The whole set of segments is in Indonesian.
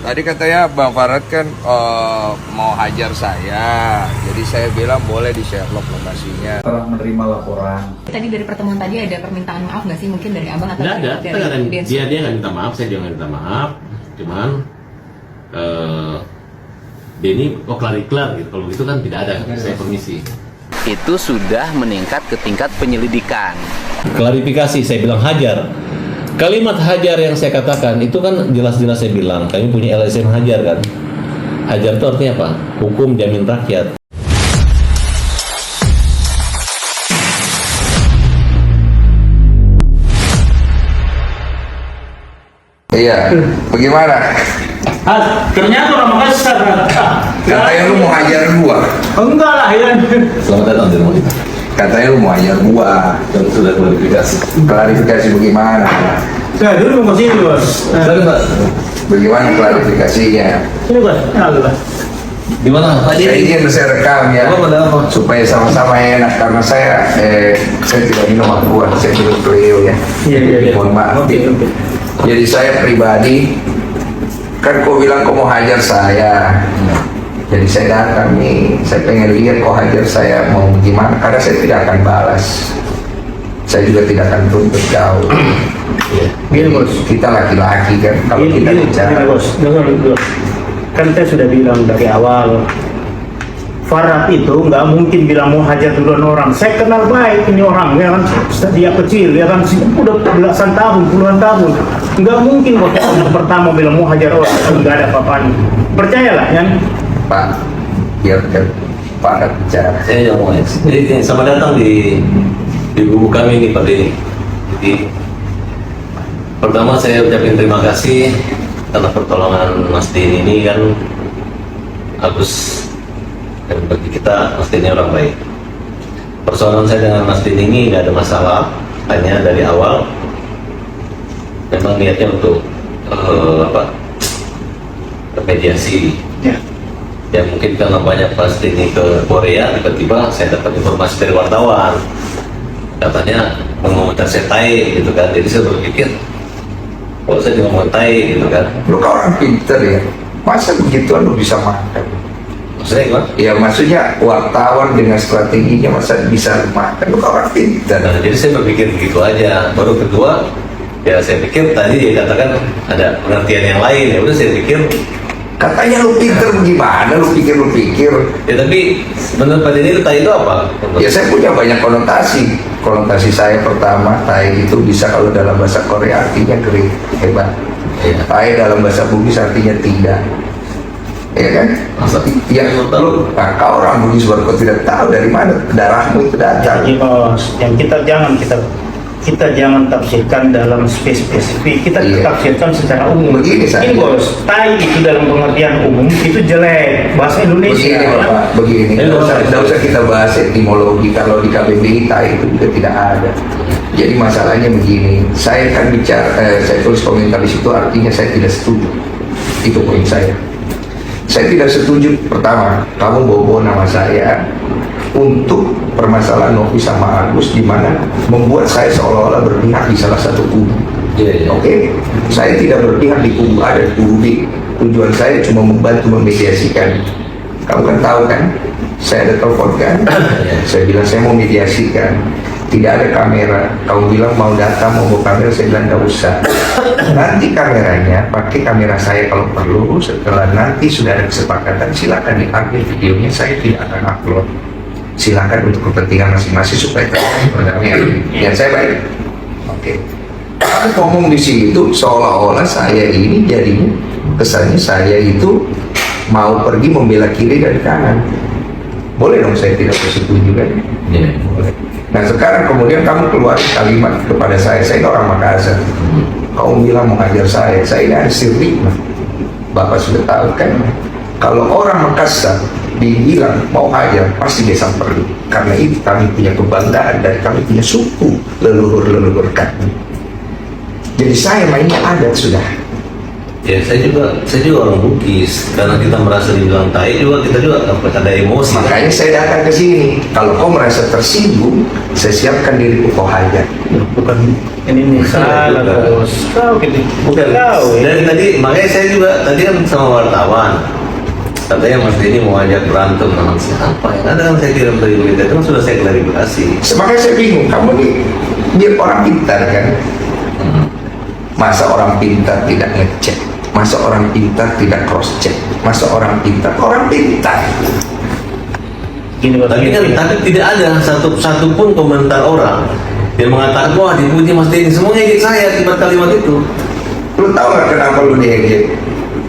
Tadi katanya Bang Farad kan mau hajar saya, jadi saya bilang boleh di Sherlock lokasinya. Telah menerima laporan. Tadi dari pertemuan tadi ada permintaan maaf nggak sih mungkin dari abang atau nggak ada, dari Densus? dia nggak minta maaf, saya juga nggak minta maaf, cuman dia ini kok kelar gitu, kalau gitu kan tidak ada, saya permisi. Itu sudah meningkat ke tingkat penyelidikan. Klarifikasi, saya bilang hajar. Kalimat hajar yang saya katakan itu kan jelas-jelas saya bilang kami punya LSM hajar kan. Hajar itu artinya apa? Hukum jamin rakyat. Iya, bagaimana? Ternyata orang Makassar. Katanya lu mau hajar gua. Enggak lah ya. Selamat datang di rumah kita. Katanya lu mau hajar gua. Dan sudah klarifikasi. Klarifikasi bagaimana? Saya dulu mau sini bos. Bagaimana klarifikasinya? Ini bos, halo bos. Di mana? Saya ingin saya rekam ya, supaya sama-sama enak karena saya tidak minum aqua, saya minum Cleo ya. Iya. Mohon maaf. Oke. Jadi saya pribadi kan kau bilang kau mau hajar saya. Jadi saya datang nih, saya pengen lihat kau hajar saya mau gimana, karena saya tidak akan balas. Saya juga tidak akan tuntut kau. Gini bos. Kita laki-laki kan, kalau kita bicara. Gini bos, dengar dulu. Kan saya sudah bilang dari awal, Farad itu nggak mungkin bilang mau hajar duluan orang. Saya kenal baik ini orang, ya kan, dia kecil, ya kan, udah belasan tahun, puluhan tahun. Nggak mungkin waktu pertama bilang mau hajar orang, nggak ada apa-apanya. Percayalah, ya. Pak, biarkan Pak bicara. Saya yang mau jadi sama datang di buku kami ini Pak Denny. Jadi pertama saya ucapin terima kasih karena pertolongan Mas Denny ini kan Agus, dan bagi kita Mas Denny orang baik. Persoalan saya dengan Mas Denny ini nggak ada masalah, hanya dari awal memang niatnya untuk mediasi. Ya mungkin karena banyak pas ini ke Korea, tiba-tiba saya dapat informasi dari wartawan katanya mau saya tai gitu kan, jadi saya berpikir kalau saya juga mau tai gitu kan. Lu kan orang pinter ya, masa begituan lu bisa makan? Maksudnya gimana? Ya maksudnya wartawan dengan strateginya masa bisa makan? Lu kan orang pinter. Nah, jadi saya berpikir begitu aja. Baru kedua, ya saya pikir tadi dia katakan ada pengertian yang lain, ya udah saya pikir Katanya lu pinter gimana? Lu pikir. ya, tapi menurut Pak Denny itu tai itu apa? Ya saya punya banyak konotasi. Konotasi saya pertama, tai itu bisa kalau dalam bahasa Korea artinya great, hebat. Iya. Tai dalam bahasa Bugis artinya tidak. Ya kan? Masa? Ya lu, nah, kau orang Bugis baru kau tidak tahu dari mana darahmu itu datang. Jadi bos, yang kita jangan tafsirkan dalam spesifik, kita Iya. tafsirkan secara umum. Begini saja. Ini bos, tai itu dalam pengertian umum itu jelek, bahasa Indonesia. Begini Bapak, begini. Tidak usah kita bahas etimologi. Kalau di KBBI tai itu juga tidak ada. Jadi masalahnya begini. Saya kan bicara, saya tulis komentar di situ artinya saya tidak setuju. Itu poin saya. Saya tidak setuju. Pertama, kamu bawa nama saya untuk permasalahan Novi sama Agus, di mana membuat saya seolah-olah berpihak di salah satu kubu. Iya. Oke, saya tidak berpihak di kubu A dan kubu B. Tujuan saya cuma membantu memediasikan. Kamu kan tahu kan, saya ada telepon kan, saya bilang saya mau mediasikan. Tidak ada kamera. Kamu bilang mau datang, mau bawa kamera, saya bilang nggak usah. Nanti kameranya, pakai kamera saya kalau perlu. Setelah nanti sudah ada kesepakatan, silakan diambil videonya. Saya tidak akan upload. Silakan untuk kepentingan masing-masing supaya kalian berdamai. Yang saya baik. Oke. Kamu ngomong di situ seolah-olah saya ini jadinya kesannya saya itu mau pergi membela kiri dan kanan. Boleh dong saya tidak setuju kan? Iya. Boleh. Nah sekarang kemudian kamu keluar kalimat kepada saya ini orang Makassar. Kamu bilang mau ngajar saya ini ada sirri. Bapak sudah tahu kan? Kalau orang Makassar dibilang mau hajar pasti dia samperin, karena itu kami punya kebanggaan dan kami punya suku leluhur kami. Jadi saya mainnya adat sudah. Ya saya juga orang Bugis, karena kita merasa dibilang tai juga, kita juga ada emosi. Makanya saya datang ke sini. Kalau kau merasa tersinggung, saya siapkan diriku kau hajar. Bukan ini nih salah bos. Kau gitu. Bukan. Kau Dari tadi, makanya saya juga tadi kan sama wartawan. Katanya Mas Denny mau ajak berantem sama siapa ya? Ada kan saya kirim dari berita itu kan sudah saya klarifikasi. Makanya saya bingung, kamu nih biar orang pintar kan. Masa orang pintar tidak ngecek, masa orang pintar tidak cross check, masa orang pintar Gini bos. Tapi kan tidak ada satu pun komentar orang yang mengatakan wah dipuji Mas Denny, semua ngejek saya akibat kalimat itu. Lu tahu nggak kenapa lu diejek?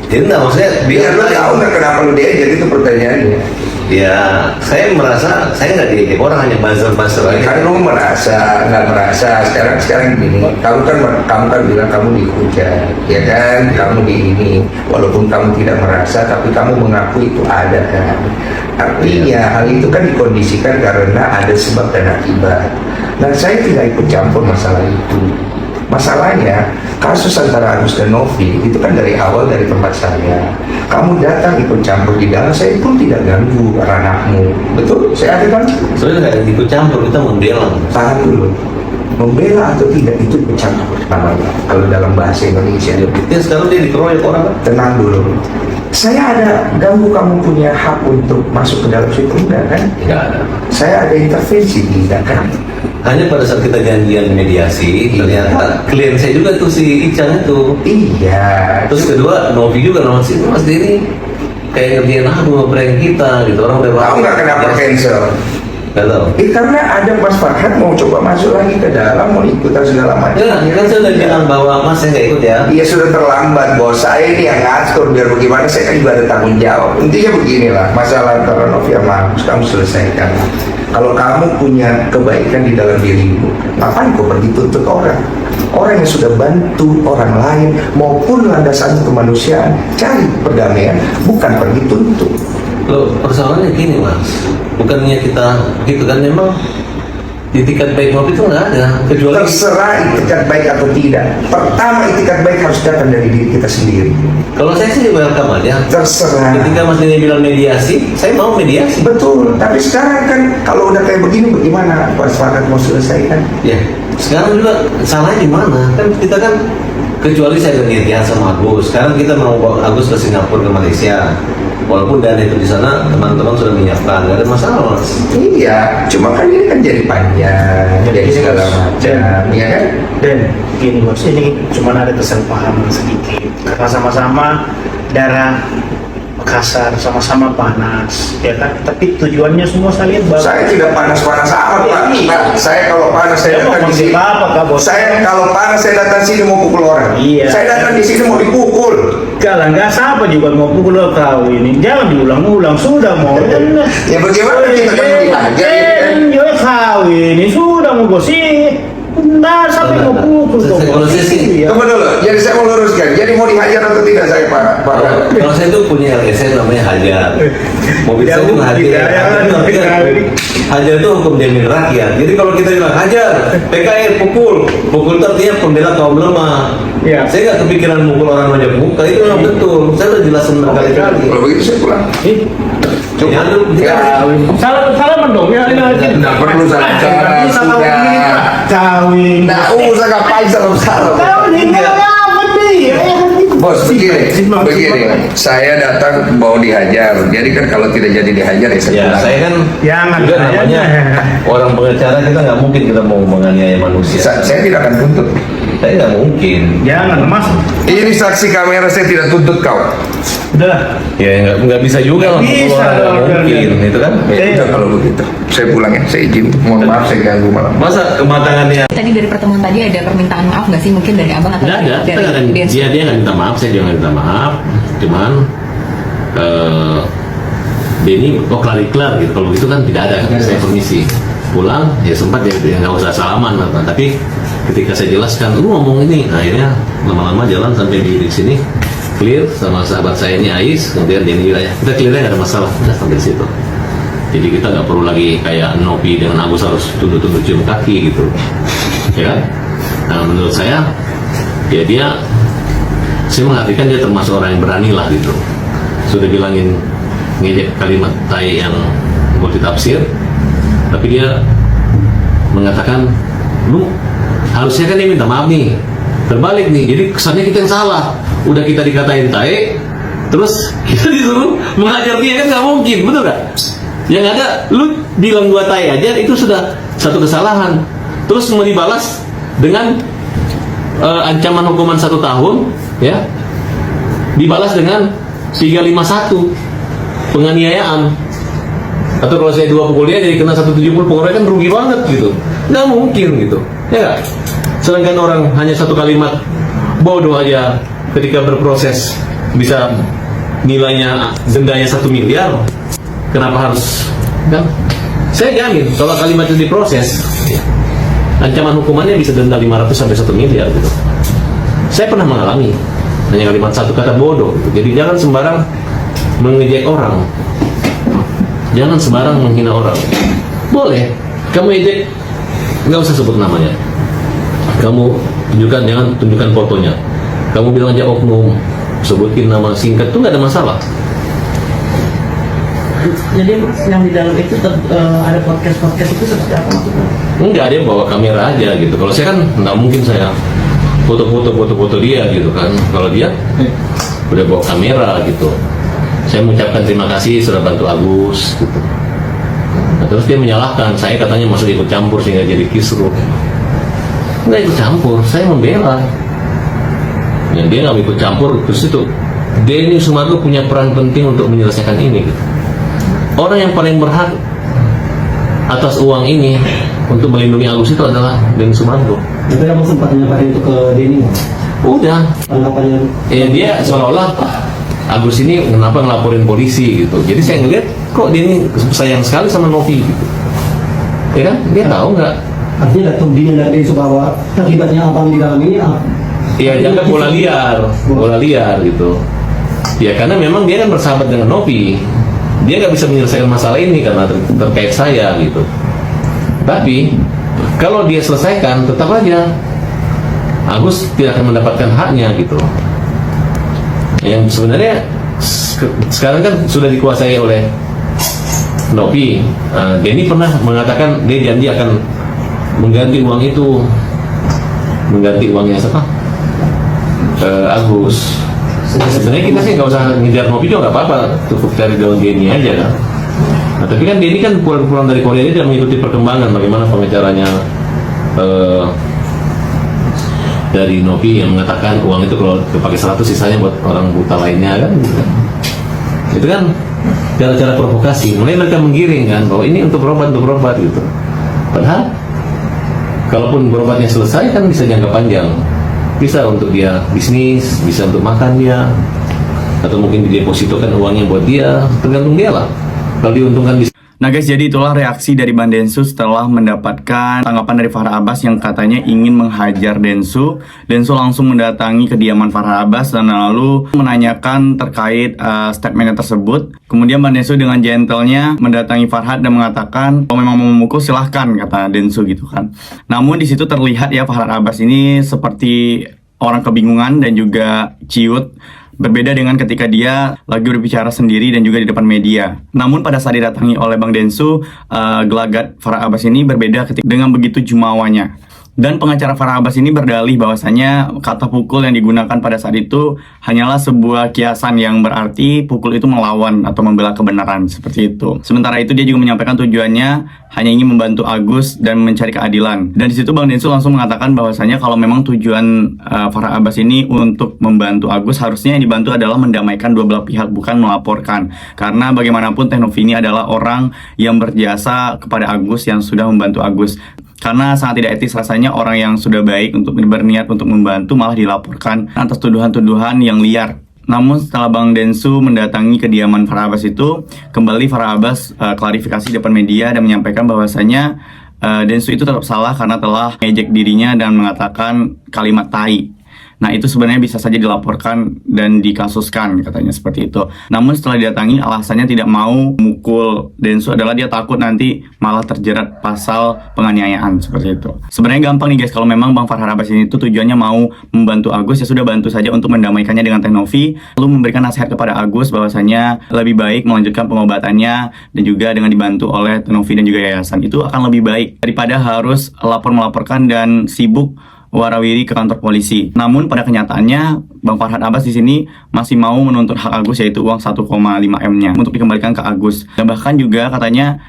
Ya enggak, maksudnya Biar lu tahu nggak kenapa lu diejek, itu pertanyaannya. ya saya merasa saya nggak diejek, orang hanya buzzer aja. Kan lu merasa nggak merasa sekarang gini, kamu kan bilang kamu dihujat, ya kan, kamu di ini, walaupun kamu tidak merasa tapi kamu mengaku itu ada kan. Artinya hal itu kan dikondisikan karena ada sebab dan akibat. Nah saya tidak ikut campur masalah itu. Masalahnya kasus antara Agus dan Novi itu kan dari awal dari tempat saya. Kamu datang ikut campur di dalam, saya pun tidak ganggu ranahmu. Betul? Saya ada kan? Soalnya nggak ikut campur, kita membela. Tahan dulu. Membela atau tidak itu ikut campur namanya. Kalau dalam bahasa Indonesia. Ya sekarang dia dikeroyok orang kan? Tenang dulu. Saya ada ganggu kamu punya hak untuk masuk ke dalam situ enggak kan? Nggak ada. Saya ada intervensi tidak kan? Hanya pada saat kita janjian mediasi, ternyata klien saya juga tuh si Ican itu. Iya. Terus kedua, Novi juga Mas Denny kayak ngerjain aku prank kita gitu, orang udah Tahu nggak kenapa cancel? Nggak tahu. Karena ada Mas Farhan mau coba masuk lagi ke dalam, mau ikutan segala macam. Ya, kan saya udah bilang bahwa Mas saya nggak ikut ya. Iya sudah terlambat bos, saya ini yang ngatur biar bagaimana, saya kan juga ada tanggung jawab. Intinya beginilah, masalah antara Novi sama Agus kamu selesaikan. Kalau kamu punya kebaikan di dalam dirimu, ngapain kau pergi tuntut orang? Orang yang sudah bantu orang lain maupun landasan kemanusiaan, cari perdamaian, bukan pergi tuntut. Loh, persoalannya gini Mas, bukannya kita gitu kan, memang itikat baik Novi itu nggak ada, kecuali Terserah itikat baik atau tidak. Pertama itikat baik harus datang dari diri kita sendiri. kalau saya sih welcome aja. Terserah. Ketika Mas Denny bilang mediasi, saya mau mediasi. Betul, tapi sekarang kan kalau udah kayak begini bagaimana Mas Farhan mau selesaikan? Ya, sekarang juga salahnya di mana? Kan kita kan kecuali saya gantian sama Agus. Sekarang kita mau bawa Agus ke Singapura, ke Malaysia. Walaupun dana itu di sana teman-teman sudah menyiapkan, nggak ada masalah Mas. Iya, cuma kan ini kan jadi panjang, jadi segala macam, ya kan? Dan gini bos, ini cuma ada kesalahpahaman sedikit karena sama-sama darah Makassar, sama-sama panas, ya kan? Tapi tujuannya semua saya lihat bagus. Saya tidak panas-panas amat, Pak. Nah, saya kalau panas saya datang di sini. Apa Kak bos? Saya kalau panas saya datang sini mau pukul orang. Iya. Saya datang di sini mau dipukul. Kalau nggak siapa juga mau pukul kau ini, jangan diulang-ulang, sudah mau. Ya bagaimana kita kan mau dihajar ya kan? Kau ini sudah mau gosip. Nah, sampai mau pukul kau. Kalau saya sih, Iya. Tunggu dulu, jadi saya mau luruskan. Jadi mau dihajar atau tidak saya Pak? kalau saya tuh punya LSM namanya Hajar. Mobil saya Jauh, juga Hajar. tidak ada. Tapi kan Hajar itu hukum jamin rakyat. Jadi kalau kita bilang Hajar, PKR pukul itu artinya pembela kaum lemah. Iya. Saya nggak kepikiran mukul orang wajah muka, itu memang betul. Saya udah jelasin berkali-kali. Kalau begitu saya pulang. Ih, Ya, Salaman dong ya ini aja. Nggak perlu salam-salam, sudah. Kawin. Nggak usah ngapain salam-salam. Kawin ini apa nih? Bos begini, saya datang mau dihajar. Jadi kan kalau tidak jadi dihajar ya saya Ya, pulang. saya kan Jangan, juga namanya orang pengacara, kita nggak mungkin kita mau menganiaya manusia. Saya tidak akan tuntut. Saya nggak mungkin. Jangan mas. Ini saksi kamera, saya tidak tuntut kau. Udah. Ya nggak bisa juga lah. Bisa Nggak dong, mungkin, dong. itu kan. Ya udah kalau begitu, saya pulang ya. Saya izin. Mohon maaf saya ganggu malam. Masa kematangannya Tadi dari pertemuan tadi ada permintaan maaf nggak sih mungkin dari abang atau Nggak ada, kita dari nggak akan, Densus? dia nggak minta maaf, saya juga nggak minta maaf. Cuman Denny kok kelar gitu. Kalau gitu kan tidak ada, saya permisi pulang, ya sempat ya nggak usah salaman apa. Tapi ketika saya jelaskan, lu ngomong ini, akhirnya lama-lama jalan sampai di sini clear sama sahabat saya ini Ais, kemudian Denny bilang ya kita clearnya nggak ada masalah, udah sampai situ. Jadi kita nggak perlu lagi kayak Novi dengan Agus harus tunduk-tunduk cium kaki gitu, ya kan? Nah menurut saya ya dia Saya mengartikan dia termasuk orang yang berani lah gitu. Sudah bilangin ngejek kalimat tai yang multitafsir, tapi dia mengatakan, lu harusnya kan dia minta maaf nih. Terbalik nih, jadi kesannya kita yang salah. Udah kita dikatain tai, terus kita disuruh mengajar dia, kan nggak mungkin, betul nggak? Yang ada, lu bilang gua tai aja itu sudah satu kesalahan. Terus mau dibalas dengan ancaman hukuman 1 tahun, ya, dibalas dengan 351 penganiayaan. Atau kalau saya 2 pukul dia jadi kena 170, pokoknya kan rugi banget gitu. Nggak mungkin gitu, ya nggak? Sedangkan orang hanya 1 kalimat bodoh aja ketika berproses bisa nilainya dendanya 1 miliar. Kenapa harus, kan? Saya jamin kalau kalimat itu diproses, ancaman hukumannya bisa denda 500 sampai 1 miliar gitu. Saya pernah mengalami hanya kalimat 1 kata bodoh gitu. Jadi jangan sembarang mengejek orang, jangan sembarang menghina orang. Boleh kamu ejek, nggak usah sebut namanya, kamu tunjukkan, jangan tunjukkan fotonya, kamu bilang aja oknum, sebutin nama singkat tuh nggak ada masalah. Jadi yang di dalam itu ada podcast itu seperti apa maksudnya? Enggak, dia bawa kamera aja gitu. Kalau saya kan nggak mungkin saya foto dia gitu kan. Kalau dia udah bawa kamera gitu. Saya mengucapkan terima kasih sudah bantu Agus gitu. Nah, terus dia menyalahkan saya, katanya masuk ikut campur sehingga jadi kisruh. Nggak ikut campur, saya membela. Yang dia nggak ikut campur, terus itu Denny Sumargo punya peran penting untuk menyelesaikan ini gitu. Orang yang paling berhak atas uang ini untuk melindungi Agus itu adalah Denny Sumargo. Tapi kamu sempat menyampaikan itu ke Denny nggak? Udah. Tanggapannya? Dia seolah-olah Agus ini kenapa ngelaporin polisi gitu. Jadi saya ngeliat kok Denny sayang sekali sama Novi gitu. Ya kan? Dia tahu nggak? Artinya datang Denny dari bahwa terlibatnya abang di dalam ini Iya, jangan bola liar gitu. Ya karena memang dia kan bersahabat dengan Novi. Dia nggak bisa menyelesaikan masalah ini karena terkait saya gitu. Tapi kalau dia selesaikan, tetap aja Agus tidak akan mendapatkan haknya gitu. Yang sebenarnya sekarang kan sudah dikuasai oleh Novi. Denny pernah mengatakan dia janji akan mengganti uang itu, mengganti uangnya siapa? Agus. Sebenarnya kita sih nggak usah ngejar Novi juga nggak apa-apa, cukup cari daun Denny aja kan. Nah, tapi kan Denny kan pulang dari Korea ini tidak mengikuti perkembangan bagaimana pengacaranya dari Novi yang mengatakan uang itu kalau dipakai 100 sisanya buat orang buta lainnya kan. Itu kan cara-cara provokasi. Mulai mereka menggiring kan bahwa ini untuk berobat gitu. Padahal kalaupun berobatnya selesai kan bisa jangka panjang. Bisa untuk dia bisnis, bisa untuk makan dia, atau mungkin didepositokan uangnya buat dia, tergantung dia lah. Kalau diuntungkan bisa. Nah guys, jadi itulah reaksi dari Bang Densu setelah mendapatkan tanggapan dari Farah Abbas yang katanya ingin menghajar Densu. Densu langsung mendatangi kediaman Farah Abbas dan lalu menanyakan terkait statementnya tersebut. Kemudian Bang Densu dengan gentlenya mendatangi Farhad dan mengatakan kalau memang mau memukul silahkan, kata Densu gitu kan. Namun di situ terlihat ya Farhad Abbas ini seperti orang kebingungan dan juga ciut. Berbeda dengan ketika dia lagi berbicara sendiri dan juga di depan media. Namun pada saat didatangi oleh Bang Densu, gelagat Farah Abbas ini berbeda dengan begitu jumawanya. Dan pengacara Farah Abbas ini berdalih bahwasanya kata pukul yang digunakan pada saat itu hanyalah sebuah kiasan yang berarti pukul itu melawan atau membela kebenaran, seperti itu. Sementara itu dia juga menyampaikan tujuannya hanya ingin membantu Agus dan mencari keadilan. Dan di situ Bang Densu langsung mengatakan bahwasanya kalau memang tujuan Farah Abbas ini untuk membantu Agus, harusnya yang dibantu adalah mendamaikan dua belah pihak, bukan melaporkan. Karena bagaimanapun Teh Novi ini adalah orang yang berjasa kepada Agus, yang sudah membantu Agus. Karena sangat tidak etis rasanya orang yang sudah baik untuk berniat untuk membantu malah dilaporkan atas tuduhan-tuduhan yang liar. Namun setelah Bang Densu mendatangi kediaman Farah Abbas itu, kembali Farah Abbas klarifikasi di depan media dan menyampaikan bahwasanya Densu itu tetap salah karena telah mengejek dirinya dan mengatakan kalimat tai. Nah itu sebenarnya bisa saja dilaporkan dan dikasuskan katanya seperti itu. Namun setelah didatangi alasannya tidak mau mukul Densu adalah dia takut nanti malah terjerat pasal penganiayaan seperti itu. Sebenarnya gampang nih guys, kalau memang Bang Farhad Abbas ini tuh tujuannya mau membantu Agus, ya sudah bantu saja untuk mendamaikannya dengan Teh Novi, lalu memberikan nasihat kepada Agus bahwasanya lebih baik melanjutkan pengobatannya dan juga dengan dibantu oleh Teh Novi dan juga yayasan. Itu akan lebih baik daripada harus melaporkan dan sibuk warawiri ke kantor polisi. Namun pada kenyataannya Bang Farhad Abbas di sini masih mau menuntut hak Agus, yaitu uang 1,5 M-nya untuk dikembalikan ke Agus. Dan bahkan juga katanya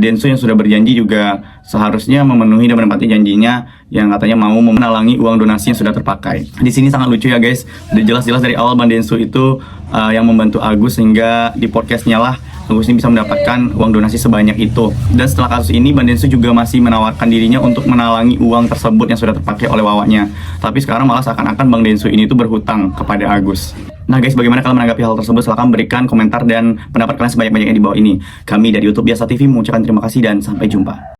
Densu yang sudah berjanji juga seharusnya memenuhi dan menepati janjinya yang katanya mau menalangi uang donasi yang sudah terpakai. Di sini sangat lucu ya guys. Udah jelas-jelas dari awal Bang Densu itu yang membantu Agus, sehingga di podcastnya lah Agus ini bisa mendapatkan uang donasi sebanyak itu. Dan setelah kasus ini, Bang Densu juga masih menawarkan dirinya untuk menalangi uang tersebut yang sudah terpakai oleh wawaknya. Tapi sekarang malah seakan-akan Bang Densu ini tuh berhutang kepada Agus. Nah guys, bagaimana kalian menanggapi hal tersebut? Silahkan berikan komentar dan pendapat kalian sebanyak-banyaknya di bawah ini. Kami dari YouTube Biasa TV mengucapkan terima kasih dan sampai jumpa.